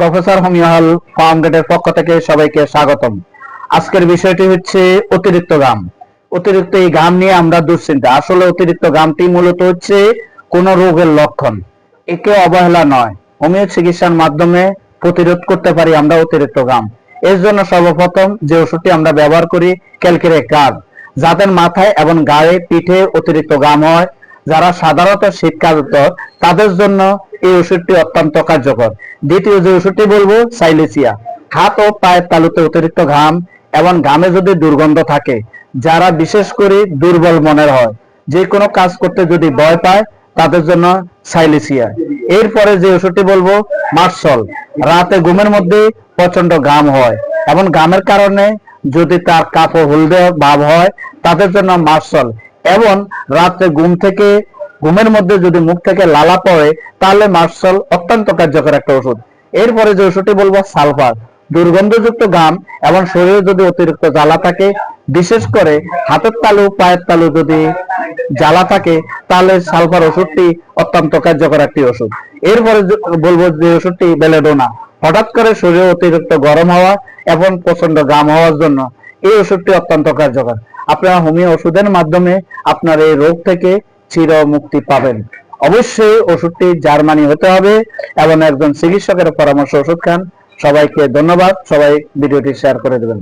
Professor হোমিওল farm গেটের পক্ষ থেকে সবাইকে স্বাগতম। আজকের বিষয়টি হচ্ছে অতিরিক্ত ঘাম। অতিরিক্ত এই ঘাম নিয়ে আমরা দুশ্চিন্তা। আসলে অতিরিক্ত ঘামটি মূলত হচ্ছে কোন রোগের লক্ষণ, একে অবহেলা নয়। হোমিও চিকিৎসার মাধ্যমে প্রতিরোধ করতে পারি আমরা অতিরিক্ত ঘাম। এর জন্য সর্বপ্রথম যে ওষুধটি আমরা ব্যবহার করি ক্যালকেরিয়া কার্ড। যাদের মাথায় এবং গায়ে পিঠে অতিরিক্ত ঘাম হয়, যারা সাধারণত শীতকালত, তাদের জন্য এই ওষুধটি অত্যন্ত কার্যকর। দ্বিতীয় যে ওষুধটি বলবো সাইলেসিয়া। হাত ও পায়ের তালুতে অতিরিক্ত ঘাম এবং ঘামে যদি দুর্গন্ধ থাকে, যারা বিশেষ করে দুর্বল মনের হয়, যে কোনো কাজ করতে যদি ভয় পায়, তাদের জন্য সাইলেসিয়া। এরপরে যে ওষুধটি বলবো মার্সল। রাতে ঘুমের মধ্যে প্রচন্ড ঘাম হয় এবং ঘামের কারণে যদি তার কাপড় হলদে ভাব হয়, তাদের জন্য মার্সল। এবং রাতে ঘুমের মধ্যে যদি মুখ থেকে লালা পড়ে, তাহলে মার্সল অত্যন্ত কার্যকর একটা ওষুধ। এরপরে যে ওষুধটি বলবো সালফার। দুর্গন্ধযুক্ত ঘাম এবং শরীরে যদি অতিরিক্ত জ্বালা থাকে, বিশেষ করে হাতের তালু পায়ের তালু যদি জ্বালা থাকে, তাহলে সালফার ওষুধটি অত্যন্ত কার্যকর একটি ওষুধ। এরপরে বলবো যে ওষুধটি বেলেডোনা। হঠাৎ করে শরীরে অতিরিক্ত গরম হওয়া এবং প্রচন্ড ঘাম হওয়ার জন্য এই ওষুধটি অত্যন্ত কার্যকর। আপনারা হোমিও ওষুধের মাধ্যমে আপনার এই রোগ থেকে চির মুক্তি পাবেন। অবশ্যই ওষুধটি জার্মানি হতে হবে এবং একজন চিকিৎসকের পরামর্শ ওষুধ খান। সবাইকে ধন্যবাদ। সবাই ভিডিওটি শেয়ার করে দেবেন।